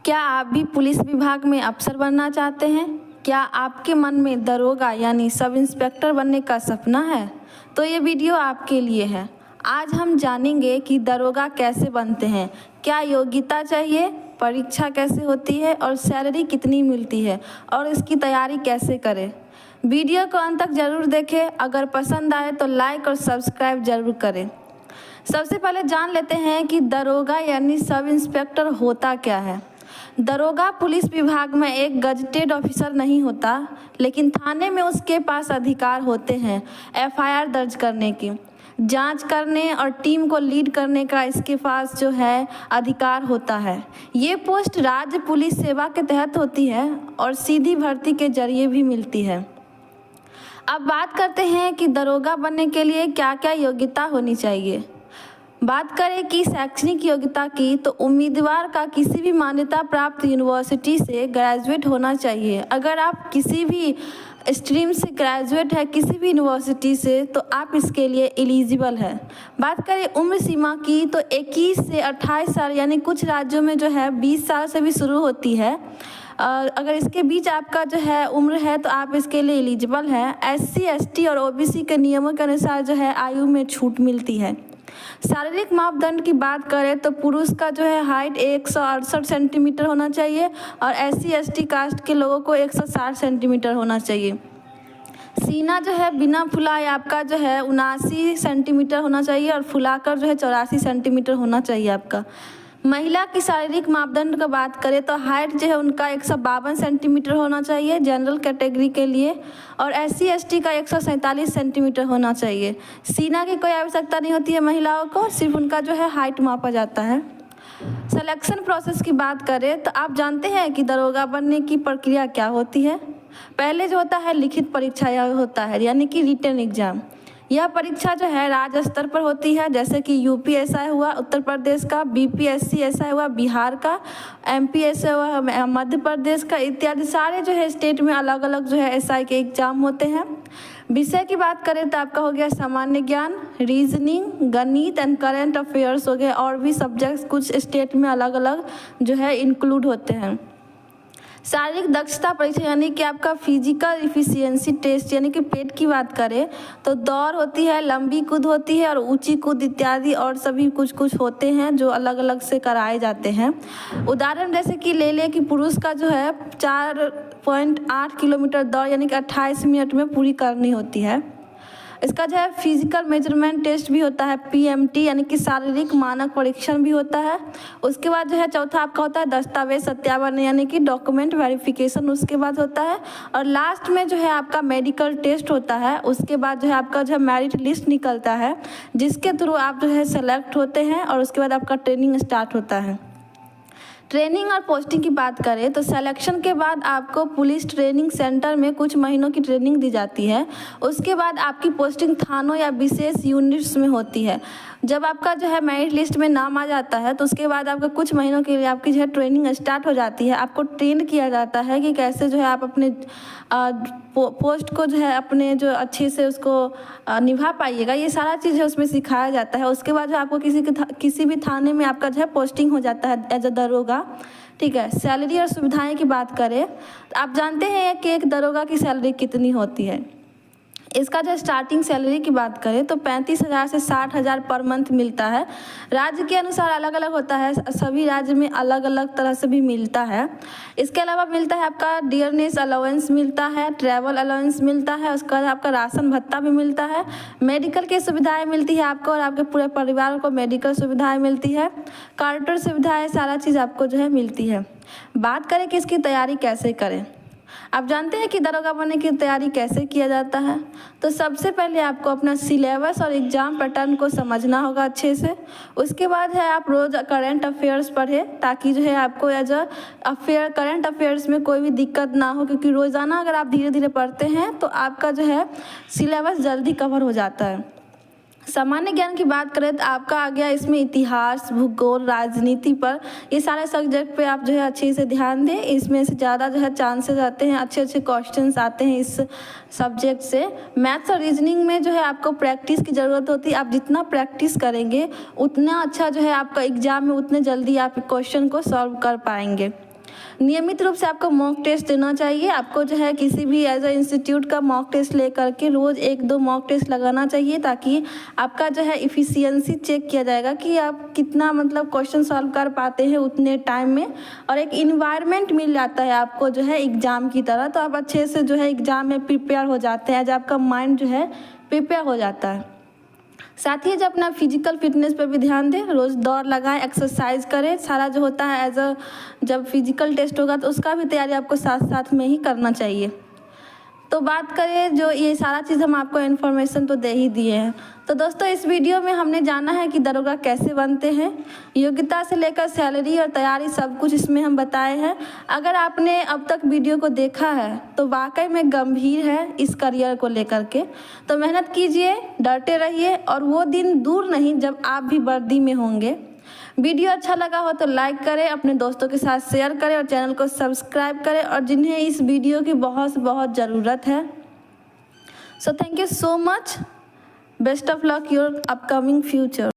क्या आप भी पुलिस विभाग में अफसर बनना चाहते हैं? क्या आपके मन में दरोगा यानी सब इंस्पेक्टर बनने का सपना है? तो ये वीडियो आपके लिए है। आज हम जानेंगे कि दरोगा कैसे बनते हैं, क्या योग्यता चाहिए, परीक्षा कैसे होती है और सैलरी कितनी मिलती है और इसकी तैयारी कैसे करें। वीडियो को अंत तक ज़रूर देखें। अगर पसंद आए तो लाइक और सब्सक्राइब ज़रूर करें। सबसे पहले जान लेते हैं कि दरोगा यानी सब इंस्पेक्टर होता क्या है। दरोगा पुलिस विभाग में एक गजटेड ऑफिसर नहीं होता, लेकिन थाने में उसके पास अधिकार होते हैं एफआईआर दर्ज करने की, जांच करने और टीम को लीड करने का इसके पास जो है अधिकार होता है। ये पोस्ट राज्य पुलिस सेवा के तहत होती है और सीधी भर्ती के जरिए भी मिलती है। अब बात करते हैं कि दरोगा बनने के लिए क्या क्या योग्यता होनी चाहिए। बात करें कि शैक्षणिक योग्यता की, तो उम्मीदवार का किसी भी मान्यता प्राप्त यूनिवर्सिटी से ग्रेजुएट होना चाहिए। अगर आप किसी भी स्ट्रीम से ग्रेजुएट है किसी भी यूनिवर्सिटी से, तो आप इसके लिए एलिजिबल है। बात करें उम्र सीमा की, तो 21 से 28 साल यानी कुछ राज्यों में जो है 20 साल से भी शुरू होती है। अगर इसके बीच आपका जो है उम्र है तो आप इसके लिए एलिजिबल है। SC, ST और OBC के नियमों के अनुसार जो है आयु में छूट मिलती है। शारीरिक मापदंड की बात करें तो पुरुष का जो है हाइट 168 सेंटीमीटर होना चाहिए और SC, ST कास्ट के लोगों को 160 सेंटीमीटर होना चाहिए। सीना जो है बिना फुलाए आपका जो है 79 सेंटीमीटर होना चाहिए और फुलाकर जो है 84 सेंटीमीटर होना चाहिए आपका। महिला की शारीरिक मापदंड का बात करें तो हाइट जो है उनका 152 सेंटीमीटर होना चाहिए जनरल कैटेगरी के लिए और SC, ST का 147 सेंटीमीटर होना चाहिए। सीना की कोई आवश्यकता नहीं होती है महिलाओं को, सिर्फ उनका जो है हाइट मापा जाता है। सिलेक्शन प्रोसेस की बात करें तो आप जानते हैं कि दरोगा बनने की प्रक्रिया क्या होती है। पहले जो होता है लिखित परीक्षा होता है यानी कि रिटन एग्जाम। यह परीक्षा जो है राज्य स्तर पर होती है, जैसे कि UPSI हुआ उत्तर प्रदेश का, BPSC ऐसा हुआ बिहार का, MPSI हुआ मध्य प्रदेश का, इत्यादि सारे जो है स्टेट में अलग अलग जो है SI के एग्जाम होते हैं। विषय की बात करें तो आपका हो गया सामान्य ज्ञान, रीजनिंग, गणित एंड करंट अफेयर्स हो गए, और भी सब्जेक्ट्स कुछ स्टेट में अलग अलग जो है इंक्लूड होते हैं। शारीरिक दक्षता परीक्षा यानी कि आपका फिजिकल इफिशियंसी टेस्ट यानी कि पेट की बात करें तो दौड़ होती है, लंबी कूद होती है और ऊंची कूद इत्यादि और सभी कुछ कुछ होते हैं जो अलग अलग से कराए जाते हैं। उदाहरण जैसे कि ले लें कि पुरुष का जो है 4.8 किलोमीटर दौड़ यानी कि 28 मिनट में पूरी करनी होती है। इसका जो है फिजिकल मेजरमेंट टेस्ट भी होता है, PMT यानी कि शारीरिक मानक परीक्षण भी होता है। उसके बाद जो है चौथा आपका होता है दस्तावेज सत्यापन यानी कि डॉक्यूमेंट वेरिफिकेशन, उसके बाद होता है। और लास्ट में जो है आपका मेडिकल टेस्ट होता है। उसके बाद जो है आपका जो है मेरिट लिस्ट निकलता है जिसके थ्रू आप जो है सेलेक्ट होते हैं और उसके बाद आपका ट्रेनिंग स्टार्ट होता है। ट्रेनिंग और पोस्टिंग की बात करें तो सिलेक्शन के बाद आपको पुलिस ट्रेनिंग सेंटर में कुछ महीनों की ट्रेनिंग दी जाती है। उसके बाद आपकी पोस्टिंग थानों या विशेष यूनिट्स में होती है। जब आपका जो है मेरिट लिस्ट में नाम आ जाता है तो उसके बाद आपका कुछ महीनों के लिए आपकी जो है ट्रेनिंग स्टार्ट हो जाती है। आपको ट्रेन किया जाता है कि कैसे जो है आप अपने पोस्ट को जो है अपने जो अच्छे से उसको निभा पाइएगा, ये सारा चीज़ है उसमें सिखाया जाता है। उसके बाद जो आपको किसी भी थाने में आपका जो है पोस्टिंग हो जाता है एज अ दरोगा। ठीक है, सैलरी और सुविधाएं की बात करें तो आप जानते हैं कि एक दरोगा की सैलरी कितनी होती है। इसका जो स्टार्टिंग सैलरी की बात करें तो 35,000 से 60,000 पर मंथ मिलता है। राज्य के अनुसार अलग अलग होता है, सभी राज्य में अलग अलग तरह से भी मिलता है। इसके अलावा मिलता है आपका डियरनेस अलाउंस मिलता है, ट्रैवल अलाउंस मिलता है, उसके बाद आपका राशन भत्ता भी मिलता है, मेडिकल की सुविधाएँ मिलती है आपको और आपके पूरे परिवार को मेडिकल सुविधाएँ मिलती है, कार्टर सुविधाएँ, सारा चीज़ आपको जो है मिलती है। बात करें कि इसकी तैयारी कैसे करें। आप जानते हैं कि दरोगा बनने की तैयारी कैसे किया जाता है। तो सबसे पहले आपको अपना सिलेबस और एग्ज़ाम पैटर्न को समझना होगा अच्छे से। उसके बाद है आप रोज़ करंट अफेयर्स पढ़ें ताकि जो है आपको एज करंट अफेयर्स में कोई भी दिक्कत ना हो, क्योंकि रोज़ाना अगर आप धीरे धीरे पढ़ते हैं तो आपका जो है सिलेबस जल्दी कवर हो जाता है। सामान्य ज्ञान की बात करें तो आपका आ गया इसमें इतिहास, भूगोल, राजनीति पर, ये सारे सब्जेक्ट पे आप जो है अच्छे से ध्यान दें। इसमें से ज़्यादा जो है चांसेस आते हैं, अच्छे अच्छे क्वेश्चंस आते हैं इस सब्जेक्ट से। मैथ्स और रीजनिंग में जो है आपको प्रैक्टिस की ज़रूरत होती है। आप जितना प्रैक्टिस करेंगे उतना अच्छा जो है आपका एग्ज़ाम में उतने जल्दी आप क्वेश्चन को सॉल्व कर पाएंगे। नियमित रूप से आपको मॉक टेस्ट देना चाहिए। आपको जो है किसी भी एज अ इंस्टीट्यूट का मॉक टेस्ट ले करके रोज़ 1-2 मॉक टेस्ट लगाना चाहिए, ताकि आपका जो है इफ़िशियंसी चेक किया जाएगा कि आप कितना मतलब क्वेश्चन सॉल्व कर पाते हैं उतने टाइम में। और एक इन्वायरमेंट मिल जाता है आपको जो है एग्ज़ाम की तरह, तो आप अच्छे से जो है एग्ज़ाम में प्रिपेयर हो जाते हैं, एज आपका माइंड जो है प्रिपेयर हो जाता है। साथ ही जब अपना फिजिकल फिटनेस पर भी ध्यान दें, रोज़ दौड़ लगाएं, एक्सरसाइज करें। सारा जो होता है एज अ जब फिजिकल टेस्ट होगा तो उसका भी तैयारी आपको साथ साथ में ही करना चाहिए। तो बात करें, जो ये सारा चीज़ हम आपको इन्फॉर्मेशन तो दे ही दिए हैं। तो दोस्तों इस वीडियो में हमने जाना है कि दरोगा कैसे बनते हैं, योग्यता से लेकर सैलरी और तैयारी सब कुछ इसमें हम बताए हैं। अगर आपने अब तक वीडियो को देखा है तो वाकई में गंभीर है इस करियर को लेकर के। तो मेहनत कीजिए, डरते रहिए, और वो दिन दूर नहीं जब आप भी वर्दी में होंगे। वीडियो अच्छा लगा हो तो लाइक करें, अपने दोस्तों के साथ शेयर करें और चैनल को सब्सक्राइब करें, और जिन्हें इस वीडियो की बहुत ज़रूरत है। So thank you so much, best of luck your upcoming future.